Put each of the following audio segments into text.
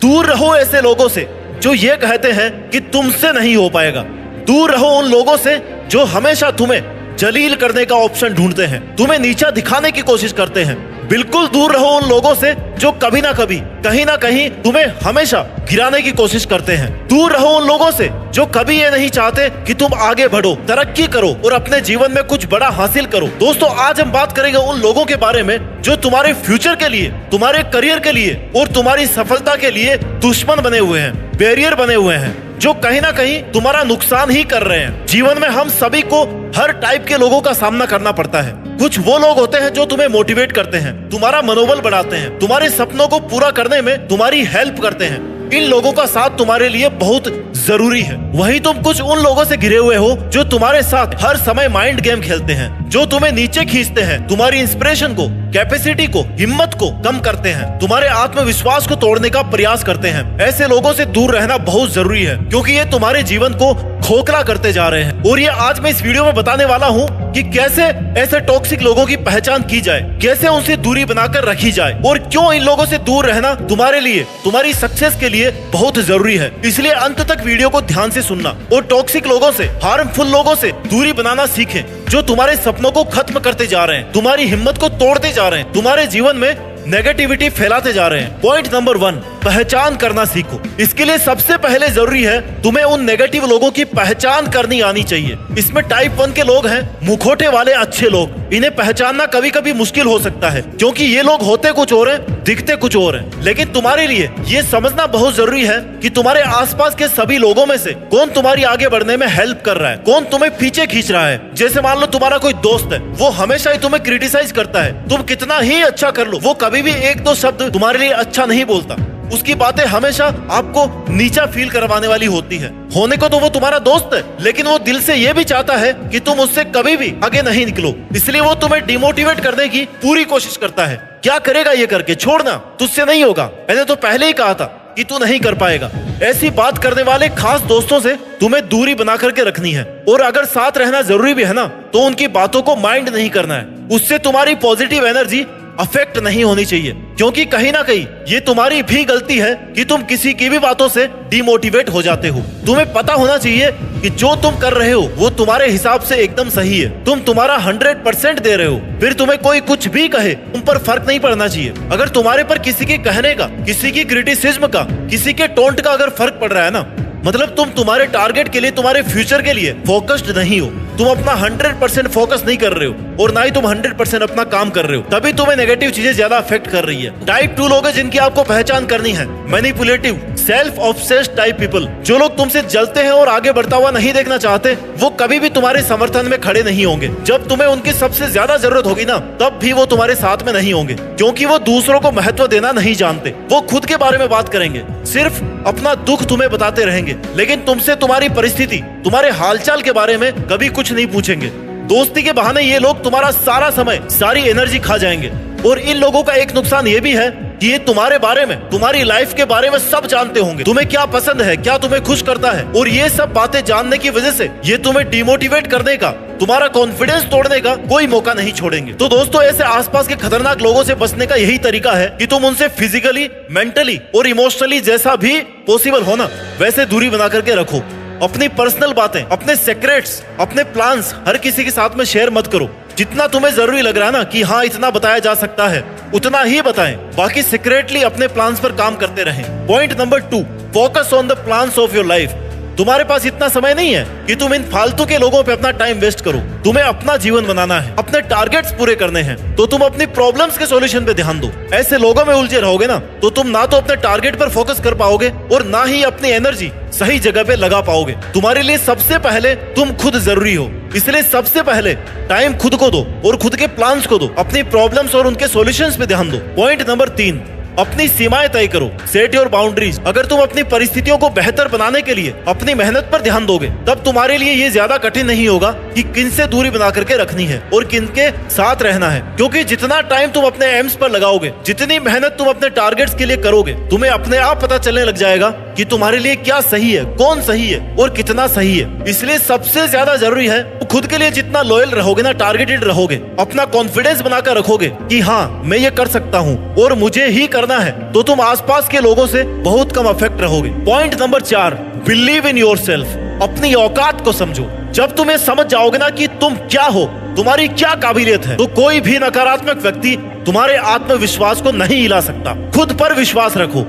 दूर रहो ऐसे लोगों से जो ये कहते हैं कि तुमसे नहीं हो पाएगा। दूर रहो उन लोगों से जो हमेशा तुम्हें जलील करने का ऑप्शन ढूंढते हैं, तुम्हें नीचा दिखाने की कोशिश करते हैं। बिल्कुल दूर रहो उन लोगों से जो कभी ना कभी कहीं ना कहीं तुम्हें हमेशा गिराने की कोशिश करते हैं। दूर रहो उन लोगों से जो कभी ये नहीं चाहते कि तुम आगे बढ़ो, तरक्की करो और अपने जीवन में कुछ बड़ा हासिल करो। दोस्तों, आज हम बात करेंगे उन लोगों के बारे में जो तुम्हारे फ्यूचर के लिए, तुम्हारे करियर के लिए और तुम्हारी सफलता के लिए दुश्मन बने हुए हैं, बैरियर बने हुए हैं, जो कहीं ना कहीं तुम्हारा नुकसान ही कर रहे हैं। जीवन में हम सभी को हर टाइप के लोगों का सामना करना पड़ता है। कुछ वो लोग होते हैं जो तुम्हें मोटिवेट करते हैं, तुम्हारा मनोबल बढ़ाते हैं, तुम्हारे सपनों को पूरा करने में तुम्हारी हेल्प करते हैं। इन लोगों का साथ तुम्हारे लिए बहुत जरूरी है। वहीं तुम कुछ उन लोगों से घिरे हुए हो जो तुम्हारे साथ हर समय माइंड गेम खेलते हैं, जो तुम्हें नीचे खींचते हैं, तुम्हारी इंस्पिरेशन को, कैपेसिटी को, हिम्मत को कम करते हैं, तुम्हारे आत्मविश्वास को तोड़ने का प्रयास करते हैं। ऐसे लोगों से दूर रहना बहुत जरूरी है, क्योंकि ये तुम्हारे जीवन को खोखला करते जा रहे हैं। और ये आज मैं इस वीडियो में बताने वाला हूँ कि कैसे ऐसे टॉक्सिक लोगों की पहचान की जाए, कैसे उनसे दूरी बनाकर रखी जाए और क्यों इन लोगों से दूर रहना तुम्हारे लिए, तुम्हारी सक्सेस के लिए बहुत जरूरी है। इसलिए अंत तक वीडियो को ध्यान से सुनना और टॉक्सिक लोगों से, हार्मफुल लोगों से दूरी बनाना सीखें, जो तुम्हारे सपनों को खत्म करते जा रहे हैं, तुम्हारी हिम्मत को तोड़ते जा रहे हैं, तुम्हारे जीवन में नेगेटिविटी फैलाते जा रहे हैं। पॉइंट नंबर 1, पहचान करना सीखो। इसके लिए सबसे पहले जरूरी है तुम्हें उन नेगेटिव लोगों की पहचान करनी आनी चाहिए। इसमें टाइप 1 के लोग हैं, मुखौटे वाले अच्छे लोग। इन्हें पहचानना कभी कभी मुश्किल हो सकता है, क्योंकि ये लोग होते कुछ और हैं, दिखते कुछ और हैं। लेकिन तुम्हारे लिए ये समझना बहुत जरूरी है कि तुम्हारे आसपास के सभी लोगों में से कौन तुम्हारी आगे बढ़ने में हेल्प कर रहा है, कौन तुम्हें पीछे खींच रहा है। जैसे मान लो तुम्हारा कोई दोस्त है, वो हमेशा ही तुम्हें क्रिटिसाइज करता है। तुम कितना ही अच्छा कर लो, वो कभी भी एक दो शब्द तुम्हारे लिए अच्छा नहीं बोलता। उसकी बातें हमेशा आपको नीचा फील करवाने वाली होती है। होने को तो वो तुम्हारा दोस्त है, लेकिन वो दिल से ये भी चाहता है कि तुम उससे कभी भी आगे नहीं निकलो। इसलिए वो तुम्हें डिमोटिवेट करने की पूरी कोशिश करता है। क्या करेगा ये करके, छोड़ना, तुझसे नहीं होगा, मैंने तो पहले ही कहा था कि तू नहीं कर पाएगा। ऐसी बात करने वाले खास दोस्तों से तुम्हें दूरी बना करके रखनी है। और अगर साथ रहना जरूरी भी है ना, तो उनकी बातों को माइंड नहीं करना है। उससे तुम्हारी पॉजिटिव एनर्जी अफेक्ट नहीं होनी चाहिए, क्योंकि कहीं ना कहीं ये तुम्हारी भी गलती है कि तुम किसी की भी बातों से डिमोटिवेट हो जाते हो। तुम्हें पता होना चाहिए कि जो तुम कर रहे हो वो तुम्हारे हिसाब से एकदम सही है। तुम तुम्हारा 100% दे रहे हो, फिर तुम्हें कोई कुछ भी कहे तुम पर फर्क नहीं पड़ना चाहिए। अगर तुम्हारे पर किसी के कहने का, किसी की क्रिटिसिज्म का, किसी के टोंट का अगर फर्क पड़ रहा है ना, मतलब तुम तुम्हारे टारगेट के लिए, तुम्हारे फ्यूचर के लिए फोकस्ड नहीं हो, तुम अपना 100% फोकस नहीं कर रहे हो और ना ही तुम 100% अपना काम कर रहे हो, तभी तुम्हें नेगेटिव चीजें ज्यादा अफेक्ट कर रही है। टाइप 2 लोग हैं जिनकी आपको पहचान करनी है, manipulative, self obsessed type people. जो लोग तुमसे जलते हैं और आगे बढ़ता हुआ नहीं देखना चाहते, वो कभी भी तुम्हारे समर्थन में खड़े नहीं होंगे। जब तुम्हें उनकी सबसे ज्यादा जरूरत होगी ना, तब भी वो तुम्हारे साथ में नहीं होंगे, क्योंकि वो दूसरों को महत्व देना नहीं जानते। वो खुद के बारे में बात करेंगे, सिर्फ अपना दुख तुम्हें बताते रहेंगे, लेकिन तुमसे तुम्हारी परिस्थिति, तुम्हारे हालचाल के बारे में कभी कुछ नहीं पूछेंगे। दोस्ती के बहाने ये लोग तुम्हारा सारा समय, सारी एनर्जी खा जाएंगे। और इन लोगों का एक नुकसान ये भी है कि ये तुम्हारे बारे में, तुम्हारी लाइफ के बारे में सब जानते होंगे। तुम्हें क्या पसंद है, क्या तुम्हें खुश करता है, और ये सब बातें जानने की वजह से ये तुम्हें डिमोटिवेट करने का, तुम्हारा कॉन्फिडेंस तोड़ने का कोई मौका नहीं छोड़ेंगे। तो दोस्तों, ऐसे आसपास के खतरनाक लोगों से बचने का यही तरीका है कि तुम उनसे फिजिकली, मेंटली और इमोशनली जैसा भी पॉसिबल हो ना, वैसे दूरी बना करके रखो। अपनी पर्सनल बातें, अपने सीक्रेट्स, अपने प्लान्स हर किसी के साथ में शेयर मत करो। जितना तुम्हें जरूरी लग रहा है ना कि हाँ इतना बताया जा सकता है, उतना ही बताएं। बाकी सीक्रेटली अपने प्लान्स पर काम करते रहें। Point number 2, focus on the plans of your life. तुम्हारे पास इतना समय नहीं है कि तुम इन फालतू के लोगों पे अपना टाइम वेस्ट करो। तुम्हें अपना जीवन बनाना है, अपने टारगेट्स पूरे करने हैं, तो तुम अपनी प्रॉब्लम्स के सॉल्यूशन पे ध्यान दो। ऐसे लोगों में उलझे रहोगे ना, तो तुम ना तो अपने टारगेट पर फोकस कर पाओगे और ना ही अपनी एनर्जी सही जगह पे लगा पाओगे। तुम्हारे लिए सबसे पहले तुम खुद जरूरी हो, इसलिए सबसे पहले टाइम खुद को दो और खुद के प्लान्स को दो, अपनी प्रॉब्लम्स और उनके सॉल्यूशंस पे ध्यान दो। पॉइंट नंबर 3, अपनी सीमाएं तय करो, सेट योर बाउंड्रीज। अगर तुम अपनी परिस्थितियों को बेहतर बनाने के लिए अपनी मेहनत पर ध्यान दोगे, तब तुम्हारे लिए ये ज्यादा कठिन नहीं होगा कि किन से दूरी बना करके रखनी है और किन के साथ रहना है। क्योंकि जितना टाइम तुम अपने एम्स पर लगाओगे, जितनी मेहनत तुम अपने टारगेट्स के लिए करोगे, तुम्हें अपने आप पता चलने लग जाएगा कि तुम्हारे लिए क्या सही है, कौन सही है और कितना सही है। इसलिए सबसे ज्यादा जरूरी है खुद के लिए जितना लॉयल रहोगे ना, टारगेटेड रहोगे, अपना कॉन्फिडेंस बनाकर रखोगे कि हाँ मैं ये कर सकता हूँ और मुझे ही करना करना है तो तुम आसपास के लोगों से बहुत कम अफेक्ट रहोगे। Point number 4, believe in yourself. अपनी औकात को समझो। जब तुम ये समझ जाओगे ना कि तुम क्या हो, तुम्हारी क्या काबिलियत है, तो कोई भी नकारात्मक व्यक्ति तुम्हारे आत्मविश्वास को नहीं हिला सकता। खुद पर विश्वास रखो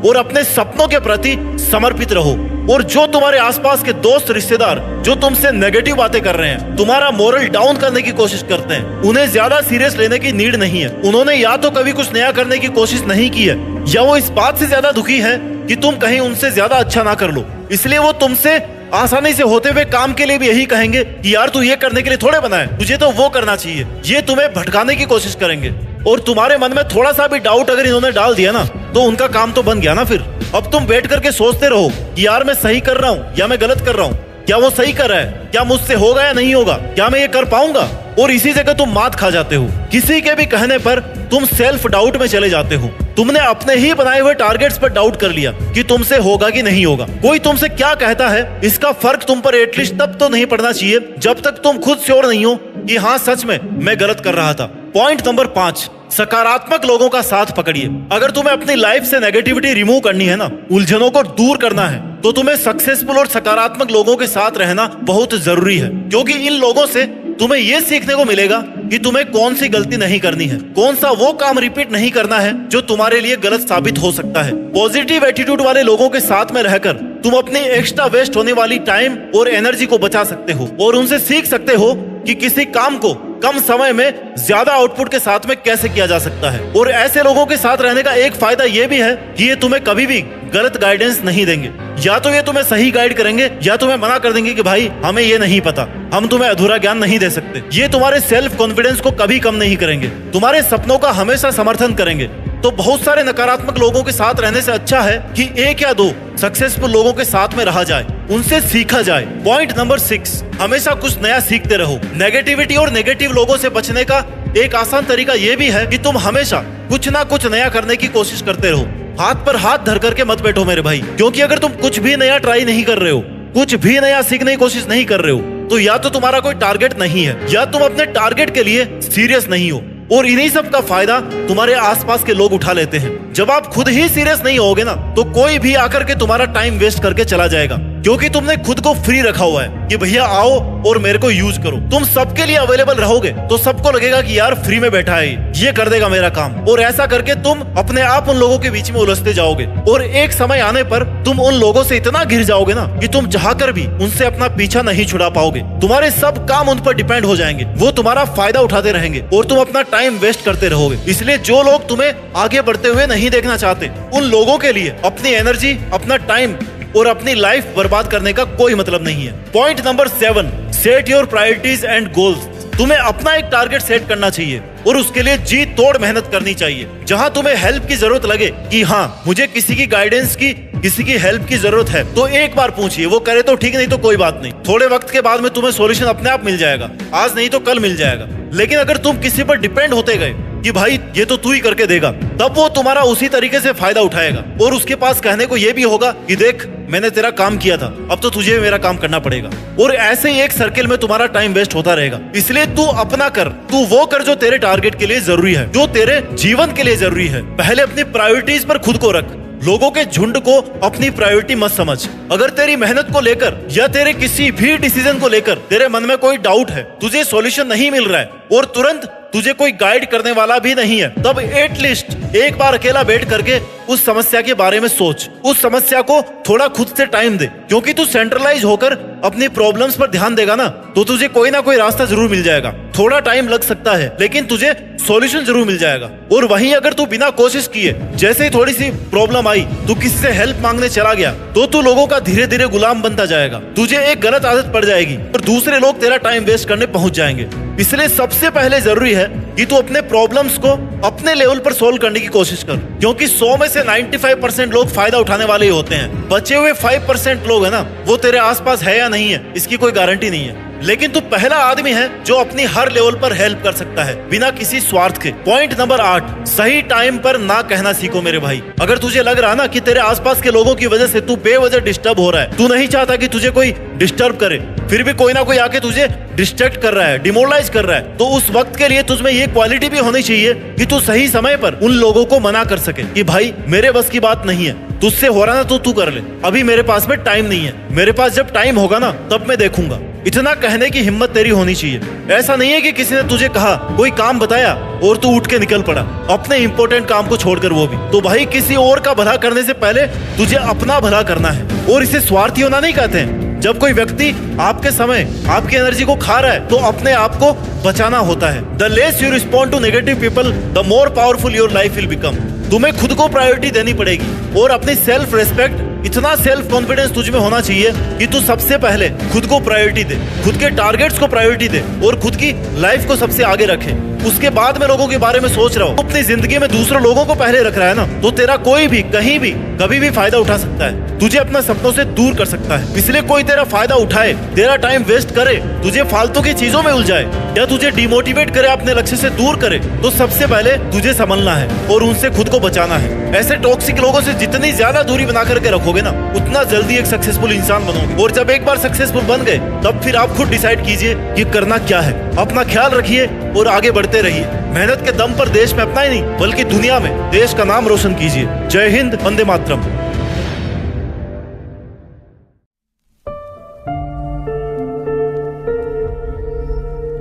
और अपने सपनों के प्रति समर्पित रहो। और जो तुम्हारे आसपास के दोस्त रिश्तेदार जो तुमसे नेगेटिव बातें कर रहे हैं, तुम्हारा मोरल डाउन करने की कोशिश करते हैं, उन्हें ज्यादा सीरियस लेने की नीड नहीं है। उन्होंने या तो कभी कुछ नया करने की कोशिश नहीं की है, या वो इस बात से ज्यादा दुखी है कि तुम कहीं उनसे ज्यादा अच्छा ना कर लो। इसलिए वो तुमसे आसानी से होते हुए काम के लिए भी यही कहेंगे कि यार तू ये करने के लिए थोड़े बना है, तुझे तो वो करना चाहिए। ये तुम्हें भटकाने की कोशिश करेंगे। और तुम्हारे मन में थोड़ा सा भी डाउट अगर इन्होंने डाल दिया ना, तो उनका काम तो बन गया ना। फिर अब तुम बैठ करके सोचते रहो कि यार मैं सही कर रहा हूँ या मैं गलत कर रहा हूँ, क्या वो सही कर रहा है, क्या मुझसे होगा या नहीं होगा, क्या मैं ये कर पाऊंगा। और इसी जगह तुम मात खा जाते हो। किसी के भी कहने पर तुम सेल्फ डाउट में चले जाते हो। तुमने अपने ही बनाए हुए टारगेट्स पर डाउट कर लिया कि तुमसे होगा कि नहीं होगा। कोई तुमसे क्या कहता है इसका फर्क तुम पर एटलीस्ट तब तो नहीं पड़ना चाहिए जब तक तुम खुद श्योर नहीं हो कि हाँ सच में मैं गलत कर रहा था। पॉइंट नंबर 5, सकारात्मक लोगों का साथ पकड़िए। अगर तुम्हें अपनी लाइफ से नेगेटिविटी रिमूव करनी है ना, उलझनों को दूर करना है, तो तुम्हें सक्सेसफुल और सकारात्मक लोगों के साथ रहना बहुत जरूरी है। क्योंकि इन लोगों से तुम्हें यह सीखने को मिलेगा कि तुम्हें कौन सी गलती नहीं करनी है, कौन सा वो काम रिपीट नहीं करना है जो तुम्हारे लिए गलत साबित हो सकता है। पॉजिटिव एटीट्यूड वाले लोगों के साथ में रहकर तुम अपनी एक्स्ट्रा वेस्ट होने वाली टाइम और एनर्जी को बचा सकते हो और उनसे सीख सकते हो कि किसी काम को कम समय में ज्यादा आउटपुट के साथ में कैसे किया जा सकता है। और ऐसे लोगों के साथ रहने का एक फायदा ये भी है कि ये तुम्हें कभी भी गलत गाइडेंस नहीं देंगे। या तो ये तुम्हें सही गाइड करेंगे या तुम्हें मना कर देंगे कि भाई हमें ये नहीं पता, हम तुम्हें अधूरा ज्ञान नहीं दे सकते। ये तुम्हारे सेल्फ कॉन्फिडेंस को कभी कम नहीं करेंगे, तुम्हारे सपनों का हमेशा समर्थन करेंगे। तो बहुत सारे नकारात्मक लोगों के साथ रहने से अच्छा है कि 1 या 2 सक्सेसफुल लोगों के साथ में रहा जाए, उनसे सीखा जाए। पॉइंट नंबर 6, हमेशा कुछ नया सीखते रहो। नेगेटिविटी और नेगेटिव लोगों से बचने का एक आसान तरीका ये भी है कि तुम हमेशा कुछ ना कुछ नया करने की कोशिश करते रहो। हाथ पर हाथ धर करके मत बैठो मेरे भाई, क्योंकि अगर तुम कुछ भी नया ट्राई नहीं कर रहे हो, कुछ भी नया सीखने की कोशिश नहीं कर रहे हो, तो या तो तुम्हारा कोई टारगेट नहीं है या तुम अपने टारगेट के लिए सीरियस नहीं हो। और इन्हीं सब का फायदा तुम्हारे आसपास के लोग उठा लेते हैं। जब आप खुद ही सीरियस नहीं होगे ना, तो कोई भी आकर के तुम्हारा टाइम वेस्ट करके चला जाएगा, क्योंकि तुमने खुद को फ्री रखा हुआ है कि भैया आओ और मेरे को यूज करो। तुम सबके लिए अवेलेबल रहोगे तो सबको लगेगा कि यार फ्री में बैठा है, ये कर देगा मेरा काम। और ऐसा करके तुम अपने आप उन लोगों के बीच में उलझते जाओगे और एक समय आने पर तुम उन लोगों से इतना घिर जाओगे ना कि तुम चाहकर भी उनसे अपना पीछा नहीं छुड़ा पाओगे। तुम्हारे सब काम उन पर डिपेंड हो जाएंगे, वो तुम्हारा फायदा उठाते रहेंगे और तुम अपना टाइम वेस्ट करते रहोगे। इसलिए जो लोग तुम्हें आगे बढ़ते हुए नहीं देखना चाहते, उन लोगों के लिए अपनी एनर्जी, अपना टाइम और अपनी लाइफ बर्बाद करने का कोई मतलब नहीं है। Point number 7, set your priorities and goals. तुम्हें अपना एक टारगेट सेट करना चाहिए और उसके लिए जी तोड़ मेहनत करनी चाहिए। जहां तुम्हें हेल्प की जरूरत लगे कि हाँ मुझे किसी की गाइडेंस की, किसी की हेल्प की जरूरत है, तो एक बार पूछिए, वो करे तो ठीक, नहीं तो कोई बात नहीं। थोड़े वक्त के बाद में तुम्हें सॉल्यूशन अपने आप मिल जाएगा, आज नहीं तो कल मिल जाएगा। लेकिन अगर तुम किसी पर डिपेंड होते गए कि भाई ये तो तू ही करके देगा, तब वो तुम्हारा उसी तरीके से फायदा उठाएगा और उसके पास कहने को ये भी होगा कि देख मैंने तेरा काम किया था, अब तो तुझे मेरा काम करना पड़ेगा। और ऐसे ही एक सर्किल में तुम्हारा टाइम वेस्ट होता रहेगा। इसलिए तू अपना कर, तू वो कर जो तेरे टारगेट के लिए जरूरी है, जो तेरे जीवन के लिए जरूरी है। पहले अपनी प्रायोरिटीज पर खुद को रख, लोगों के झुंड को अपनी प्रायोरिटी मत समझ। अगर तेरी मेहनत को लेकर या तेरे किसी भी डिसीजन को लेकर तेरे मन में कोई डाउट है, तुझे सॉल्यूशन नहीं मिल रहा है और तुरंत तुझे कोई गाइड करने वाला भी नहीं है, तब एटलीस्ट एक बार अकेला बैठ करके उस समस्या के बारे में सोच, उस समस्या को थोड़ा खुद से टाइम दे। क्योंकि तू सेंट्रलाइज होकर अपनी प्रॉब्लम्स पर ध्यान देगा ना, तो तुझे कोई ना कोई रास्ता जरूर मिल जाएगा। थोड़ा टाइम लग सकता है लेकिन तुझे सॉल्यूशन जरूर मिल जाएगा। और वहीं अगर तू बिना कोशिश किए जैसे ही थोड़ी सी प्रॉब्लम आई तू किसी से हेल्प मांगने चला गया, तो तू लोगों का धीरे धीरे गुलाम बनता जाएगा। तुझे एक गलत आदत पड़ जाएगी और दूसरे लोग तेरा टाइम वेस्ट करने पहुंच जाएंगे। इसलिए सबसे पहले जरूरी है कि तू अपने प्रॉब्लम्स को अपने लेवल पर सोल्व करने की कोशिश कर, क्योंकि 100 में से 95% लोग फायदा उठाने वाले ही होते हैं। बचे हुए 5% लोग है ना, वो तेरे आसपास है या नहीं है इसकी कोई गारंटी नहीं है। लेकिन तू पहला आदमी है जो अपनी हर लेवल पर हेल्प कर सकता है बिना किसी स्वार्थ के। पॉइंट नंबर 8, सही टाइम पर ना कहना सीखो मेरे भाई। अगर तुझे लग रहा ना कि तेरे आसपास के लोगों की वजह से तू बेवजह डिस्टर्ब हो रहा है, तू नहीं चाहता कि तुझे कोई डिस्टर्ब करे, फिर भी कोई ना कोई आके तुझे डिस्ट्रैक्ट कर रहा है, डिमोरलाइज कर रहा है, तो उस वक्त के लिए तुझमें ये क्वालिटी भी होनी चाहिए कि तू सही समय पर उन लोगों को मना कर सके कि भाई मेरे बस की बात नहीं है, तुझसे हो रहा ना तो तू कर ले, अभी मेरे पास में टाइम नहीं है, मेरे पास जब टाइम होगा ना तब मैं देखूंगा। इतना कहने की हिम्मत तेरी होनी चाहिए। ऐसा नहीं है कि किसी ने तुझे कहा, कोई काम बताया और तू उठ के निकल पड़ा, अपने इंपॉर्टेंट काम को छोड़कर वो भी। तो भाई किसी और का भला करने से पहले तुझे अपना भला करना है, और इसे स्वार्थी होना नहीं कहते हैं। जब कोई व्यक्ति आपके समय, आपकी एनर्जी को खा रहा है तो अपने आप को बचाना होता है। The less you respond to negative people the more powerful your life will become. तुम्हें खुद को प्रायोरिटी देनी पड़ेगी और अपनी सेल्फ रेस्पेक्ट, इतना सेल्फ कॉन्फिडेंस तुझ में होना चाहिए कि तू सबसे पहले खुद को प्रायोरिटी दे, खुद के टारगेट्स को प्रायोरिटी दे और खुद की लाइफ को सबसे आगे रखे। उसके बाद में लोगों के बारे में सोच रहा हो। अपनी जिंदगी में दूसरों लोगों को पहले रख रहा है ना, तो तेरा कोई भी कहीं भी कभी भी फायदा उठा सकता है, तुझे अपने सपनों से दूर कर सकता है। इसलिए कोई तेरा फायदा उठाए, तेरा टाइम वेस्ट करे, तुझे फालतू की चीजों में उलझाए या तुझे डिमोटिवेट करे, अपने लक्ष्य से दूर करे, तो सबसे पहले तुझे संभलना है और उनसे खुद को बचाना है। ऐसे टॉक्सिक लोगों से जितनी ज्यादा दूरी बना करके रखोगे ना, उतना जल्दी एक सक्सेसफुल इंसान बनोगे। और जब एक बार सक्सेसफुल बन गए तब फिर आप खुद डिसाइड कीजिए कि करना क्या है। अपना ख्याल रखिए और आगे बढ़ते रहिए। मेहनत के दम पर देश में अपना ही नहीं बल्कि दुनिया में देश का नाम रोशन कीजिए। जय हिंद, वंदे मातरम।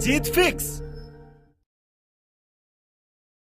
जीत फिक्स।